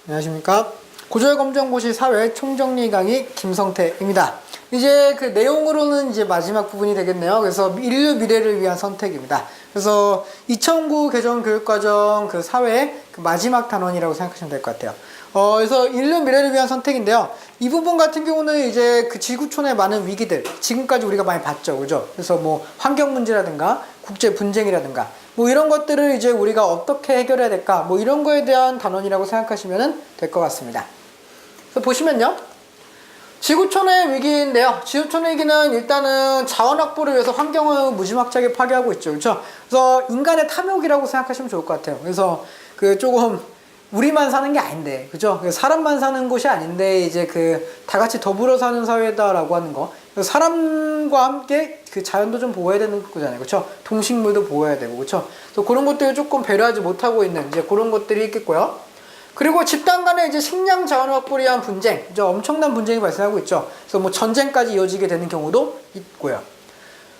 안녕하십니까. 고졸검정고시 사회 총정리 강의 김성태입니다. 이제 그 내용으로는 이제 마지막 부분이 되겠네요. 그래서 인류 미래를 위한 선택입니다. 그래서 2009 개정 교육과정 그 사회 그 마지막 단원이라고 생각하시면 될 것 같아요. 그래서 인류 미래를 위한 선택인데요. 이 부분 같은 경우는 이제 그 지구촌의 많은 위기들, 지금까지 우리가 많이 봤죠. 그죠? 그래서 뭐 환경 문제라든가 국제 분쟁이라든가 뭐 이런 것들을 이제 우리가 어떻게 해결해야 될까? 뭐 이런 거에 대한 단원이라고 생각하시면 될 것 같습니다. 그래서 보시면요. 지구촌의 위기인데요. 지구촌의 위기는 일단은 자원 확보를 위해서 환경을 무지막지하게 파괴하고 있죠. 그렇죠? 그래서 인간의 탐욕이라고 생각하시면 좋을 것 같아요. 그래서 그 조금 우리만 사는 게 아닌데, 그죠? 사람만 사는 곳이 아닌데, 이제 다 같이 더불어 사는 사회다라고 하는 거. 사람과 함께 그 자연도 좀 보호해야 되는 거잖아요. 그쵸? 동식물도 보호해야 되고, 그쵸? 그래서 그런 것들을 조금 배려하지 못하고 있는 이제 그런 것들이 있겠고요. 그리고 집단 간의 이제 식량 자원 확보를 위한 분쟁, 이제 엄청난 분쟁이 발생하고 있죠. 그래서 뭐 전쟁까지 이어지게 되는 경우도 있고요.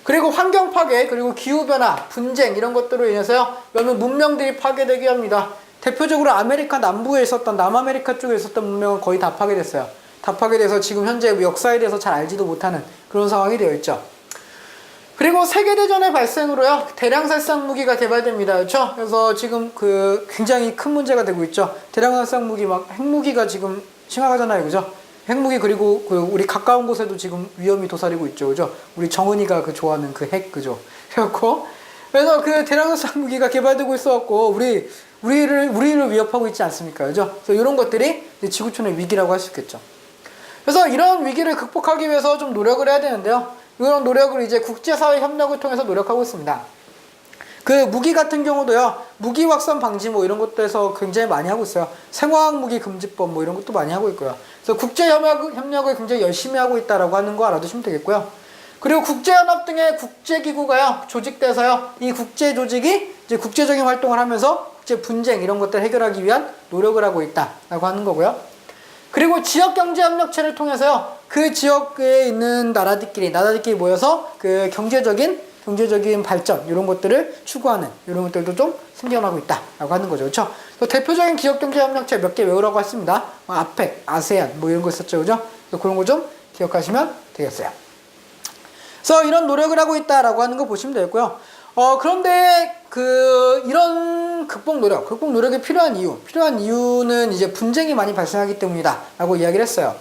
그리고 환경 파괴, 그리고 기후변화, 분쟁, 이런 것들로 인해서요, 몇몇 문명들이 파괴되게 합니다. 대표적으로 아메리카 남부에 있었던, 남아메리카 쪽에 있었던 문명은 거의 다 파괴됐어요. 다 파괴돼서 지금 현재 역사에 대해서 잘 알지도 못하는 그런 상황이 되어 있죠. 그리고 세계대전의 발생으로요, 대량살상 무기가 개발됩니다. 그렇죠? 그래서 지금 굉장히 큰 문제가 되고 있죠. 대량살상 무기, 막 핵무기가 지금 심각하잖아요. 그죠? 핵무기, 그리고 우리 가까운 곳에도 지금 위험이 도사리고 있죠. 그죠? 우리 정은이가 좋아하는 그 핵, 그죠? 그래서 그 대량살상 무기가 개발되고 있어갖고, 우리를 위협하고 있지 않습니까? 그죠? 그래서 이런 것들이 지구촌의 위기라고 할 수 있겠죠. 그래서 이런 위기를 극복하기 위해서 좀 노력을 해야 되는데요. 이런 노력을 이제 국제사회 협력을 통해서 노력하고 있습니다. 그 무기 같은 경우도요, 무기 확산 방지 뭐 이런 것들에서 굉장히 많이 하고 있어요. 생화학 무기 금지법 뭐 이런 것도 많이 하고 있고요. 그래서 국제 협력을 굉장히 열심히 하고 있다라고 하는 거 알아두시면 되겠고요. 그리고 국제연합 등의 국제기구가요, 조직돼서요, 이 국제조직이 이제 국제적인 활동을 하면서 국제 분쟁 이런 것들을 해결하기 위한 노력을 하고 있다라고 하는 거고요. 그리고 지역경제협력체를 통해서요, 그 지역에 있는 나라들끼리 모여서 그 경제적인 발전, 이런 것들을 추구하는, 이런 것들도 좀 생겨나고 있다라고 하는 거죠. 그렇죠? 대표적인 지역경제협력체 몇 개 외우라고 했습니다. 아펙, 아세안, 뭐 이런 거 있었죠. 그죠? 그런 거 좀 기억하시면 되겠어요. 그래서 이런 노력을 하고 있다라고 하는 거 보시면 되겠고요. 그런데 이런 극복 노력이 필요한 이유는 이제 분쟁이 많이 발생하기 때문이다 라고 이야기를 했어요.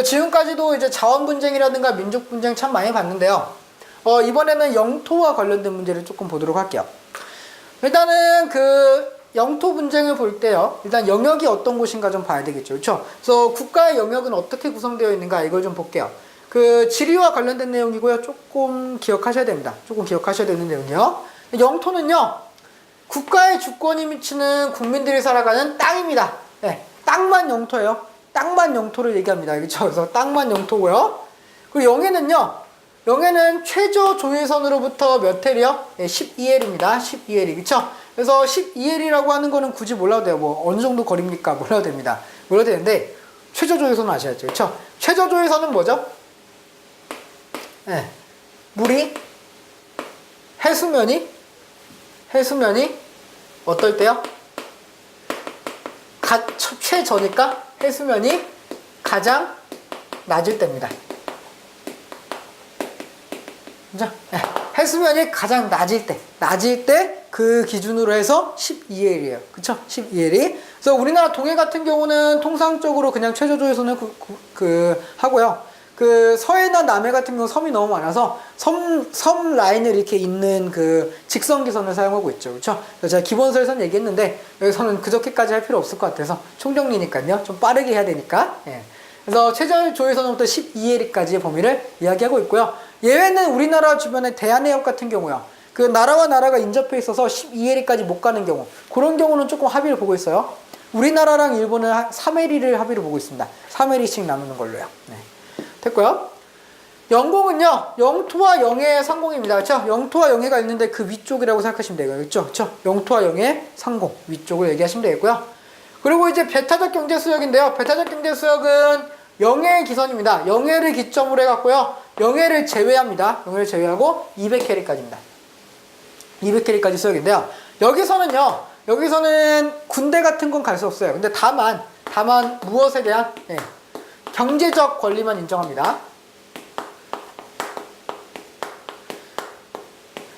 지금까지도 이제 자원 분쟁이라든가 민족 분쟁 참 많이 봤는데요. 이번에는 영토와 관련된 문제를 조금 보도록 할게요. 일단은 영토 분쟁을 볼 때요, 일단 영역이 어떤 곳인가 좀 봐야 되겠죠. 그렇죠? 그래서 국가의 영역은 어떻게 구성되어 있는가, 이걸 좀 볼게요. 지리와 관련된 내용이고요. 조금 기억하셔야 됩니다. 조금 기억하셔야 되는 내용이요. 영토는요, 국가의 주권이 미치는 국민들이 살아가는 땅입니다. 네, 땅만 영토예요. 땅만 영토를 얘기합니다. 그렇죠? 그래서 땅만 영토고요. 그리고 영해는 최저 조회선으로부터 몇 헬이요? 네, 12L입니다. 12L이. 그렇죠? 그래서 12L이라고 하는 거는 굳이 몰라도 돼요. 뭐 어느 정도 거리입니까? 몰라도 됩니다. 몰라도 되는데 최저 조회선은 아셔야죠. 그렇죠? 최저 조회선은 뭐죠? 네, 물이 해수면이 어떨 때요? 최저니까 해수면이 가장 낮을 때입니다. 그죠? 네, 해수면이 가장 낮을 때 그 기준으로 해서 12L이에요. 그쵸? 12L이. 그래서 우리나라 동해 같은 경우는 통상적으로 그냥 최저조회선을 하고요. 서해나 남해 같은 경우 섬이 너무 많아서 섬 라인을 이렇게 잇는 직선기선을 사용하고 있죠. 그렇죠? 제가 기본서에서는 얘기했는데 여기서는 그저께까지 할 필요 없을 것 같아서 총정리니까요. 좀 빠르게 해야 되니까. 예. 그래서 최저 조회선부터 12L까지의 범위를 이야기하고 있고요. 예외는 우리나라 주변의 대한해협 같은 경우요. 나라와 나라가 인접해 있어서 12L까지 못 가는 경우, 그런 경우는 조금 합의를 보고 있어요. 우리나라랑 일본은 3L을 합의를 보고 있습니다. 3L씩 나누는 걸로요. 네. 됐고요. 영공은요, 영토와 영해의 상공입니다. 그렇죠? 영토와 영해가 있는데 그 위쪽이라고 생각하시면 되고요. 그렇죠? 영토와 영해 상공 위쪽을 얘기하시면 되겠고요. 그리고 이제 배타적 경제수역인데요. 배타적 경제수역은 영해의 기선입니다. 영해를 기점으로 해갖고요, 영해를 제외합니다. 영해를 제외하고 200캐리까지입니다. 200캐리까지 수역인데요. 여기서는 군대 같은 건 갈 수 없어요. 근데 다만 다만 무엇에 대한 경제적 권리만 인정합니다.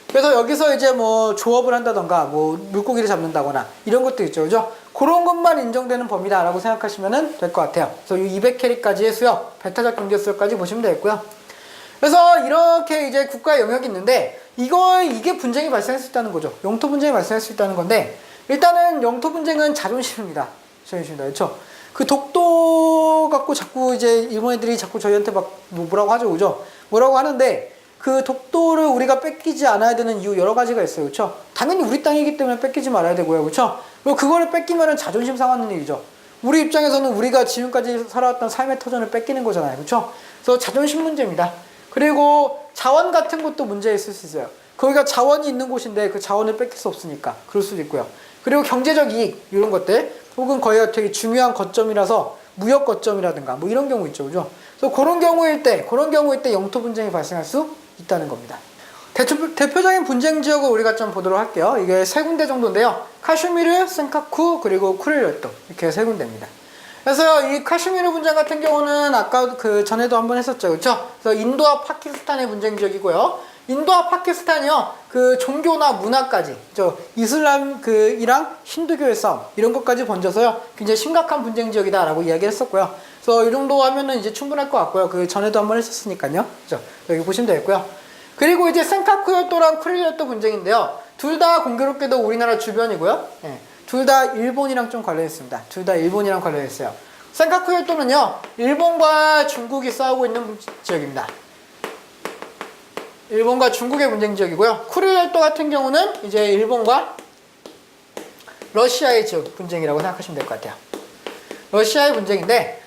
그래서 여기서 이제 뭐 조업을 한다던가 뭐 물고기를 잡는다거나 이런 것도 있죠, 그죠? 그런 것만 인정되는 범위다라고 생각하시면 될 것 같아요. 그래서 이 200캐릭까지의 수역, 배타적 경제 수역까지 보시면 되겠고요. 그래서 이렇게 이제 국가의 영역이 있는데 이게 분쟁이 발생할 수 있다는 거죠. 영토 분쟁이 발생할 수 있다는 건데 일단은 영토 분쟁은 자존심입니다. 자존심입니다, 그렇죠? 그 독도 갖고 자꾸 이제 일본 애들이 자꾸 저희한테 막 뭐라고 하죠, 그죠? 뭐라고 하는데. 그 독도를 우리가 뺏기지 않아야 되는 이유 여러 가지가 있어요. 그렇죠? 당연히 우리 땅이기 때문에 뺏기지 말아야 되고요. 그렇죠? 그리고 그거를 뺏기면은 자존심 상하는 일이죠. 우리 입장에서는 우리가 지금까지 살아왔던 삶의 터전을 뺏기는 거잖아요. 그렇죠? 그래서 자존심 문제입니다. 그리고 자원 같은 것도 문제 있을 수 있어요. 거기가 자원이 있는 곳인데 그 자원을 뺏길 수 없으니까 그럴 수도 있고요. 그리고 경제적 이익 이런 것들 혹은 거기가 되게 중요한 거점이라서 무역 거점이라든가 뭐 이런 경우 있죠. 그죠? 그래서 그런 경우일 때 영토 분쟁이 발생할 수 있다는 겁니다. 대표적인 분쟁 지역을 우리가 좀 보도록 할게요. 이게 세 군데 정도인데요. 카슈미르, 센카쿠, 그리고 쿠릴열도 이렇게 세 군데입니다. 그래서 이 카슈미르 분쟁 같은 경우는 아까 그 전에도 한번 했었죠, 그렇죠? 그래서 인도와 파키스탄의 분쟁 지역이고요. 인도와 파키스탄이요, 그 종교나 문화까지, 이슬람 이랑 힌두교의 싸움 이런 것까지 번져서요, 굉장히 심각한 분쟁 지역이다라고 이야기를 했었고요. 그래서 이 정도 하면은 이제 충분할 것 같고요. 그 전에도 한번 했었으니까요, 그죠? 여기 보시면 되겠고요. 그리고 이제 센카쿠 열도랑 쿠릴 열도 분쟁인데요, 둘 다 공교롭게도 우리나라 주변이고요. 둘 다 일본이랑 좀 관련했습니다. 둘 다 일본이랑 관련했어요. 센카쿠 열도는요, 일본과 중국이 싸우고 있는 지역입니다. 일본과 중국의 분쟁 지역이고요. 쿠릴 열도 같은 경우는 이제 일본과 러시아의 지역 분쟁이라고 생각하시면 될 것 같아요. 러시아의 분쟁인데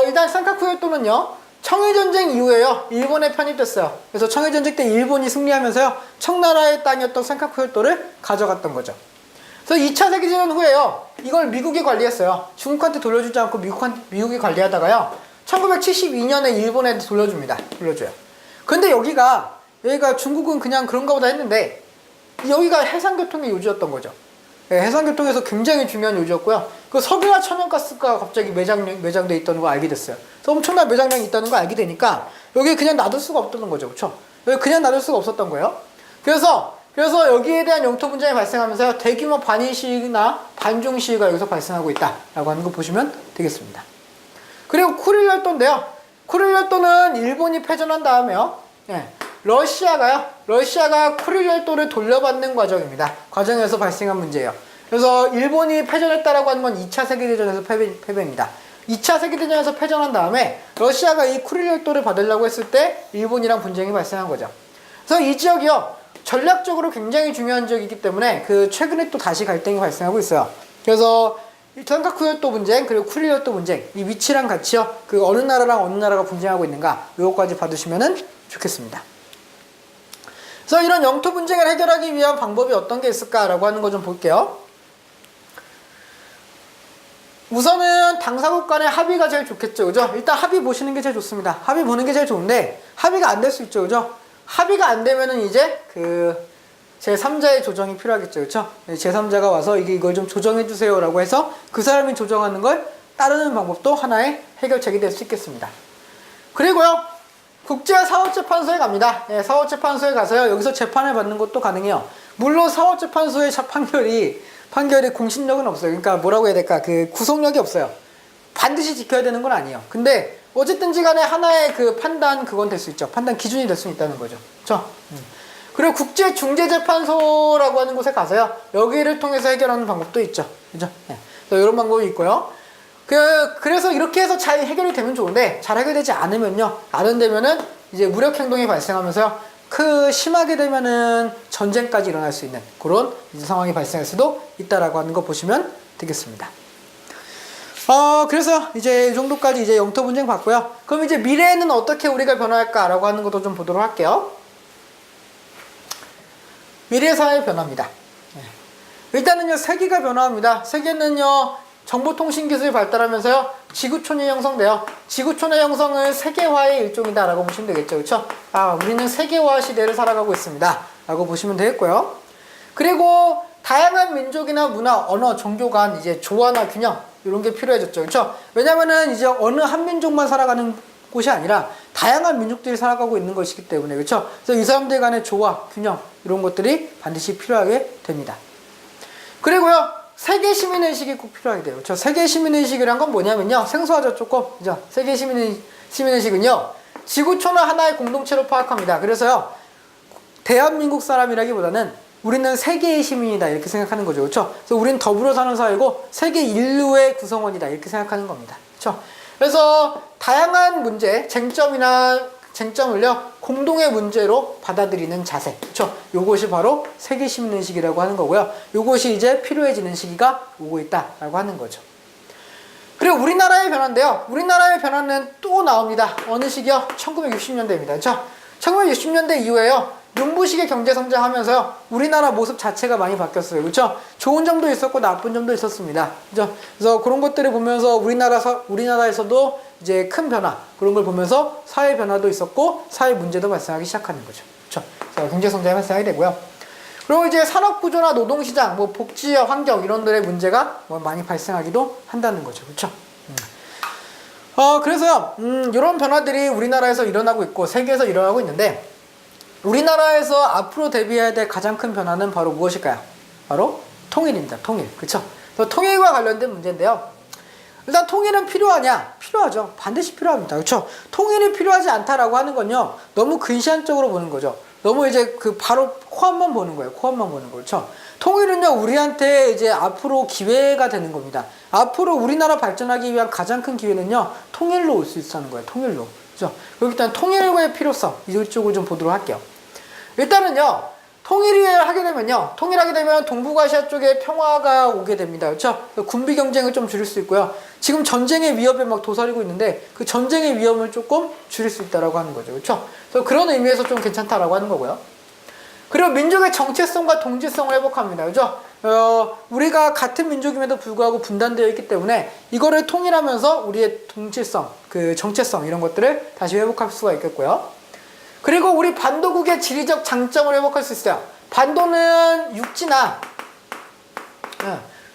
일단 센카쿠 열도는요, 청일전쟁 이후에요, 일본에 편입됐어요. 그래서 청일전쟁 때 일본이 승리하면서요, 청나라의 땅이었던 센카쿠 열도를 가져갔던 거죠. 그래서 2차 세계대전 후에요, 이걸 미국이 관리했어요. 중국한테 돌려주지 않고 미국이 관리하다가요, 1972년에 일본에 돌려줘요. 근데 여기가 중국은 그냥 그런가 보다 했는데 여기가 해상교통의 요지였던 거죠. 해상교통에서 굉장히 중요한 요지였고요. 그 석유와 천연가스가 갑자기 매장돼 있다는 걸 알게 됐어요. 그래서 엄청난 매장량이 있다는 걸 알게 되니까 여기 그냥 놔둘 수가 없던 거죠. 그렇죠? 여기 그냥 놔둘 수가 없었던 거예요. 그래서 여기에 대한 영토 분쟁이 발생하면서 대규모 반일 시위나 반중 시위가 여기서 발생하고 있다라고 하는 거 보시면 되겠습니다. 그리고 쿠릴 열도인데요. 쿠릴 열도는 일본이 패전한 다음에요, 러시아가 쿠릴 열도를 돌려받는 과정입니다. 과정에서 발생한 문제예요. 그래서 일본이 패전했다라고 하는 건 2차 세계대전에서 패배입니다. 2차 세계대전에서 패전한 다음에 러시아가 이 쿠릴 열도를 받으려고 했을 때 일본이랑 분쟁이 발생한 거죠. 그래서 이 지역이요, 전략적으로 굉장히 중요한 지역이기 때문에 최근에 또 다시 갈등이 발생하고 있어요. 그래서 센카쿠 열도 분쟁 그리고 쿠릴 열도 분쟁, 이 위치랑 같이요, 어느 나라랑 어느 나라가 분쟁하고 있는가, 요거까지 봐두시면 좋겠습니다. 그래서 이런 영토 분쟁을 해결하기 위한 방법이 어떤 게 있을까라고 하는 거 좀 볼게요. 우선은 당사국 간의 합의가 제일 좋겠죠, 그죠? 일단 합의 보시는 게 제일 좋습니다. 합의 보는 게 제일 좋은데 합의가 안 될 수 있죠, 그죠? 합의가 안 되면은 이제 제3자의 조정이 필요하겠죠, 그렇죠? 제3자가 와서 이걸 좀 조정해 주세요라고 해서 그 사람이 조정하는 걸 따르는 방법도 하나의 해결책이 될 수 있겠습니다. 그리고요, 국제사법재판소에 갑니다. 사법재판소에 가서요, 여기서 재판을 받는 것도 가능해요. 물론 사법재판소의 판결이 공신력은 없어요. 그러니까 뭐라고 해야 될까, 구속력이 없어요. 반드시 지켜야 되는 건 아니에요. 근데 어쨌든지 간에 하나의 판단, 그건 될 수 있죠. 판단 기준이 될 수 있다는 거죠. 그렇죠? 그리고 국제중재재판소라고 하는 곳에 가서요, 여기를 통해서 해결하는 방법도 있죠. 그죠? 이런 방법이 있고요. 그래서 이렇게 해서 잘 해결이 되면 좋은데, 잘 해결되지 않으면요, 안 되면은 이제 무력 행동이 발생하면서요, 심하게 되면은 전쟁까지 일어날 수 있는 그런 상황이 발생할 수도 있다라고 하는 거 보시면 되겠습니다. 그래서 이제 이 정도까지 이제 영토 분쟁 봤고요. 그럼 이제 미래에는 어떻게 우리가 변화할까라고 하는 것도 좀 보도록 할게요. 미래 사회 변화입니다. 일단은요, 세계가 변화합니다. 세계는요, 정보통신 기술이 발달하면서요, 지구촌이 형성돼요. 지구촌의 형성은 세계화의 일종이다라고 보시면 되겠죠, 그렇죠? 우리는 세계화 시대를 살아가고 있습니다.라고 보시면 되겠고요. 그리고 다양한 민족이나 문화, 언어, 종교 간 이제 조화나 균형, 이런 게 필요해졌죠. 그렇죠? 왜냐면은 이제 어느 한 민족만 살아가는 곳이 아니라 다양한 민족들이 살아가고 있는 것이기 때문에 그렇죠? 그래서 이 사람들 간의 조화, 균형 이런 것들이 반드시 필요하게 됩니다. 그리고요. 세계 시민의식이 꼭 필요하게 돼요. 그렇죠? 세계 시민의식이란 건 뭐냐면요. 생소하죠, 조금. 그죠? 세계 시민의식은요. 지구촌을 하나의 공동체로 파악합니다. 그래서요. 대한민국 사람이라기보다는 우리는 세계의 시민이다 이렇게 생각하는 거죠. 그렇죠? 그래서 우리는 더불어 사는 사회고 세계 인류의 구성원이다 이렇게 생각하는 겁니다. 그렇죠? 그래서 다양한 문제, 쟁점을요 공동의 문제로 받아들이는 자세. 그렇죠? 요것이 바로 세계 시민의식이라고 하는 거고요. 요것이 이제 필요해지는 시기가 오고 있다라고 하는 거죠. 그리고 우리나라의 변화인데요. 우리나라의 변화는 또 나옵니다. 어느 시기요? 1960년대입니다. 그렇죠? 1960년대 이후에요. 농부식의 경제 성장하면서요. 우리나라 모습 자체가 많이 바뀌었어요. 그렇죠? 좋은 점도 있었고 나쁜 점도 있었습니다. 그렇죠? 그래서 그런 것들을 보면서 우리나라에서도 이제 큰 변화 그런 걸 보면서 사회 변화도 있었고 사회 문제도 발생하기 시작하는 거죠. 그렇죠? 그래서 경제 성장이 발생하게 되고요. 그리고 이제 산업 구조나 노동 시장, 뭐 복지와 환경 이런 들의 문제가 많이 발생하기도 한다는 거죠. 그렇죠? 그래서요. 이런 변화들이 우리나라에서 일어나고 있고 세계에서 일어나고 있는데 우리나라에서 앞으로 대비해야 될 가장 큰 변화는 바로 무엇일까요? 바로 통일입니다. 통일. 그렇죠? 그래서 통일과 관련된 문제인데요. 일단 통일은 필요하냐? 필요하죠. 반드시 필요합니다. 그렇죠? 통일이 필요하지 않다라고 하는 건요. 너무 근시안적으로 보는 거죠. 너무 이제 바로 코앞만 보는 거예요. 코앞만 보는 거. 그렇죠? 통일은요. 우리한테 이제 앞으로 기회가 되는 겁니다. 앞으로 우리나라 발전하기 위한 가장 큰 기회는요. 통일로 올 수 있다는 거예요. 통일로. 그렇죠? 그렇기 때문에 통일의 필요성 이쪽을 좀 보도록 할게요. 일단은요. 통일하게 되면 동북아시아 쪽에 평화가 오게 됩니다. 그렇죠? 군비 경쟁을 좀 줄일 수 있고요. 지금 전쟁의 위협에 막 도사리고 있는데 그 전쟁의 위험을 조금 줄일 수 있다라고 하는 거죠. 그렇죠? 그래서 그런 의미에서 좀 괜찮다라고 하는 거고요. 그리고 민족의 정체성과 동질성을 회복합니다. 그죠? 우리가 같은 민족임에도 불구하고 분단되어 있기 때문에 이거를 통일하면서 우리의 동질성, 정체성 이런 것들을 다시 회복할 수가 있겠고요. 그리고 우리 반도국의 지리적 장점을 회복할 수 있어요. 반도는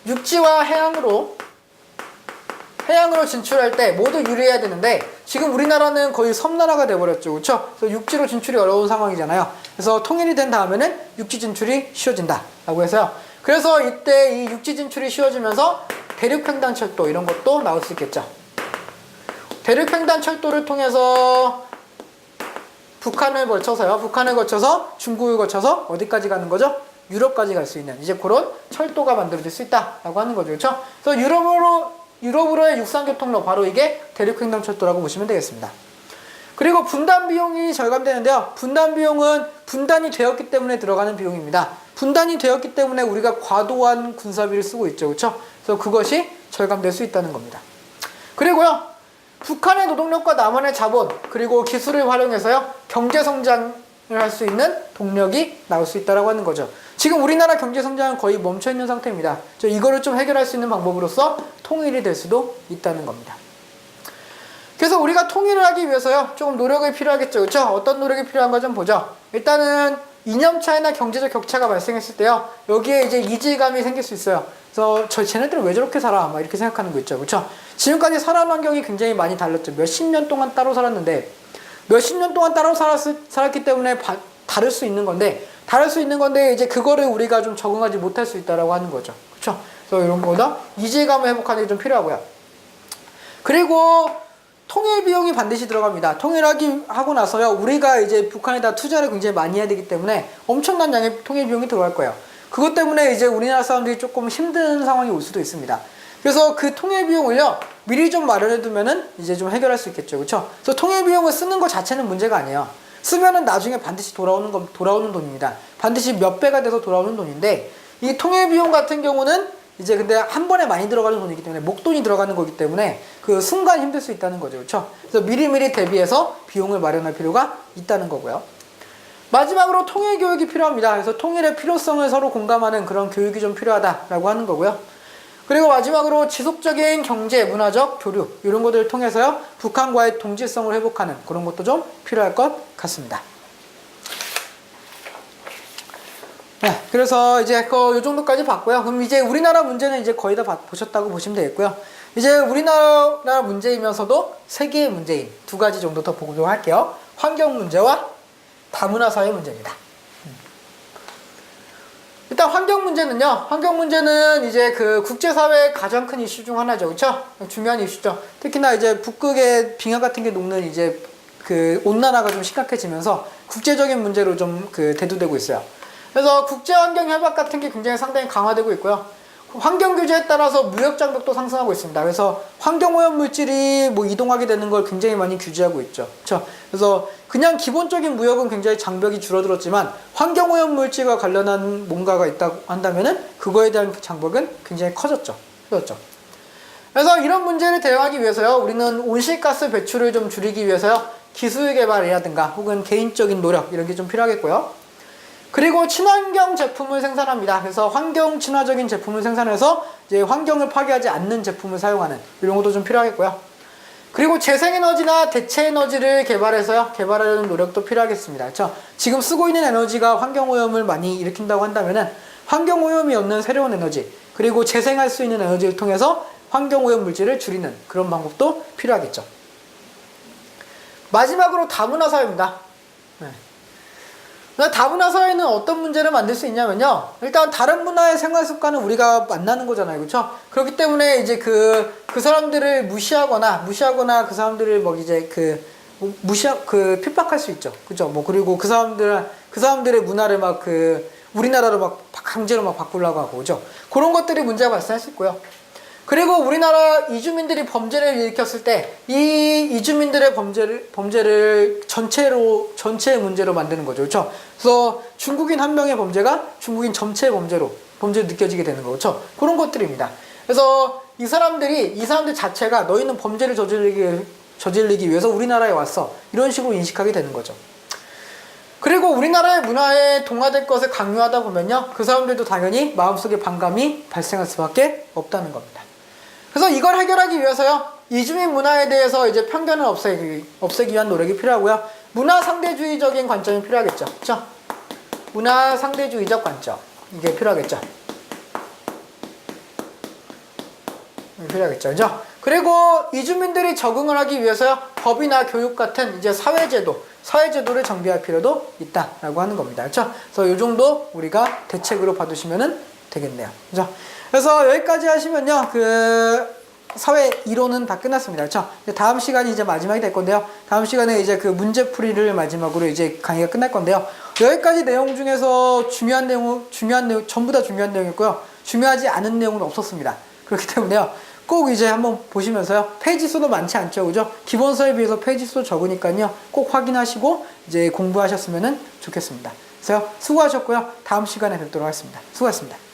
육지와 해양으로 진출할 때 모두 유리해야 되는데 지금 우리나라는 거의 섬나라가 돼버렸죠. 그렇죠? 그래서 육지로 진출이 어려운 상황이잖아요. 그래서 통일이 된 다음에는 육지 진출이 쉬워진다 라고 해서요. 그래서 이때 이 육지 진출이 쉬워지면서 대륙횡단철도 이런 것도 나올 수 있겠죠. 대륙횡단철도를 통해서 북한을 거쳐서 중국을 거쳐서 어디까지 가는 거죠? 유럽까지 갈 수 있는 이제 그런 철도가 만들어질 수 있다라고 하는 거죠. 그렇죠? 그래서 유럽으로의 육상교통로 바로 이게 대륙횡단철도라고 보시면 되겠습니다. 그리고 분단 비용이 절감되는데요. 분단 비용은 분단이 되었기 때문에 들어가는 비용입니다. 분단이 되었기 때문에 우리가 과도한 군사비를 쓰고 있죠. 그렇죠? 그래서 그것이 절감될 수 있다는 겁니다. 그리고요. 북한의 노동력과 남한의 자본 그리고 기술을 활용해서요. 경제성장을 할 수 있는 동력이 나올 수 있다고 하는 거죠. 지금 우리나라 경제성장은 거의 멈춰있는 상태입니다. 이거를 좀 해결할 수 있는 방법으로서 통일이 될 수도 있다는 겁니다. 그래서 우리가 통일을 하기 위해서요. 조금 노력이 필요하겠죠. 그렇죠? 어떤 노력이 필요한가 좀 보죠. 일단은 이념 차이나 경제적 격차가 발생했을 때요. 여기에 이제 이질감이 생길 수 있어요. 그래서 쟤네들은 왜 저렇게 살아? 막 이렇게 생각하는 거 있죠. 그렇죠? 지금까지 살아온 환경이 굉장히 많이 달랐죠. 몇십 년 동안 따로 살았는데 몇십 년 동안 따로 살았기 때문에 다를 수 있는 건데 이제 그거를 우리가 좀 적응하지 못할 수 있다라고 하는 거죠. 그렇죠? 그래서 이런 거보다 이질감을 회복하는 게 좀 필요하고요. 그리고 통일 비용이 반드시 들어갑니다. 하고 나서요. 우리가 이제 북한에다 투자를 굉장히 많이 해야 되기 때문에 엄청난 양의 통일 비용이 들어갈 거예요. 그것 때문에 이제 우리나라 사람들이 조금 힘든 상황이 올 수도 있습니다. 그래서 그 통일 비용을요. 미리 좀 마련해 두면은 이제 좀 해결할 수 있겠죠. 그렇죠? 그래서 통일 비용을 쓰는 것 자체는 문제가 아니에요. 쓰면은 나중에 반드시 돌아오는 돈입니다. 반드시 몇 배가 돼서 돌아오는 돈인데 이 통일 비용 같은 경우는 이제 근데 한 번에 많이 들어가는 돈이기 때문에 목돈이 들어가는 거기 때문에 그 순간 힘들 수 있다는 거죠. 그렇죠? 그래서 미리미리 대비해서 비용을 마련할 필요가 있다는 거고요. 마지막으로 통일 교육이 필요합니다. 그래서 통일의 필요성을 서로 공감하는 그런 교육이 좀 필요하다라고 하는 거고요. 그리고 마지막으로 지속적인 경제, 문화적 교류 이런 것들을 통해서요. 북한과의 동질성을 회복하는 그런 것도 좀 필요할 것 같습니다. 네, 그래서 이제 요 정도까지 봤고요. 그럼 이제 우리나라 문제는 이제 거의 다 보셨다고 보시면 되겠고요. 이제 우리나라 문제이면서도 세계의 문제인 두 가지 정도 더 보도록 할게요. 환경 문제와 다문화 사회 문제입니다. 일단 환경 문제는요. 환경 문제는 이제 그 국제사회의 가장 큰 이슈 중 하나죠. 그렇죠? 중요한 이슈죠. 특히나 이제 북극의 빙하 같은 게 녹는 이제 그 온난화가 좀 심각해지면서 국제적인 문제로 좀 그 대두되고 있어요. 그래서 국제환경협약 같은 게 굉장히 상당히 강화되고 있고요. 환경규제에 따라서 무역장벽도 상승하고 있습니다. 그래서 환경오염 물질이 뭐 이동하게 되는 걸 굉장히 많이 규제하고 있죠. 그렇죠? 그래서 그냥 기본적인 무역은 굉장히 장벽이 줄어들었지만 환경오염 물질과 관련한 뭔가가 있다고 한다면은 그거에 대한 장벽은 굉장히 커졌죠. 그래서 이런 문제를 대응하기 위해서요, 우리는 온실가스 배출을 좀 줄이기 위해서요, 기술 개발이라든가 혹은 개인적인 노력 이런 게 좀 필요하겠고요. 그리고 친환경 제품을 생산합니다. 그래서 환경 친화적인 제품을 생산해서 이제 환경을 파괴하지 않는 제품을 사용하는 이런 것도 좀 필요하겠고요. 그리고 재생에너지나 대체에너지를 개발하려는 노력도 필요하겠습니다. 그렇죠? 지금 쓰고 있는 에너지가 환경오염을 많이 일으킨다고 한다면은 환경오염이 없는 새로운 에너지, 그리고 재생할 수 있는 에너지를 통해서 환경오염 물질을 줄이는 그런 방법도 필요하겠죠. 마지막으로 다문화 사회입니다. 네. 다문화 사회는 어떤 문제를 만들 수 있냐면요. 일단 다른 문화의 생활 습관은 우리가 만나는 거잖아요. 그렇죠? 그렇기 때문에 이제 그 사람들을 무시하거나 그 사람들을 뭐 이제 핍박할 수 있죠. 그죠? 뭐 그리고 그 사람들의 문화를 막 우리나라로 막 강제로 막 바꾸려고 하고, 그죠? 그런 것들이 문제가 발생할 수 있고요. 그리고 우리나라 이주민들이 범죄를 일으켰을 때 이 이주민들의 범죄를 전체의 문제로 만드는 거죠. 그렇죠? 그래서 중국인 한 명의 범죄가 중국인 전체의 범죄로 느껴지게 되는 거죠. 그런 것들입니다. 그래서 이 사람들 자체가 너희는 범죄를 저지르기 위해서 우리나라에 왔어. 이런 식으로 인식하게 되는 거죠. 그리고 우리나라의 문화에 동화될 것을 강요하다 보면요, 그 사람들도 당연히 마음속에 반감이 발생할 수밖에 없다는 겁니다. 그래서 이걸 해결하기 위해서요, 이주민 문화에 대해서 이제 편견을 없애기 위한 노력이 필요하고요. 문화 상대주의적인 관점이 필요하겠죠. 그렇죠? 문화 상대주의적 관점. 이게 필요하겠죠. 그죠? 그리고 이주민들이 적응을 하기 위해서요, 법이나 교육 같은 이제 사회제도를 정비할 필요도 있다라고 하는 겁니다. 그렇죠? 그래서 이 정도 우리가 대책으로 봐두시면 되겠네요. 그죠? 그래서 여기까지 하시면요, 사회 이론은 다 끝났습니다. 그렇죠? 다음 시간이 이제 마지막이 될 건데요. 다음 시간에 이제 문제풀이를 마지막으로 이제 강의가 끝날 건데요. 여기까지 내용 중에서 중요한 내용, 전부 다 중요한 내용이었고요. 중요하지 않은 내용은 없었습니다. 그렇기 때문에요, 꼭 이제 한번 보시면서요, 페이지 수도 많지 않죠. 그죠? 기본서에 비해서 페이지 수 적으니까요, 꼭 확인하시고 이제 공부하셨으면 좋겠습니다. 그래서 수고하셨고요. 다음 시간에 뵙도록 하겠습니다. 수고하셨습니다.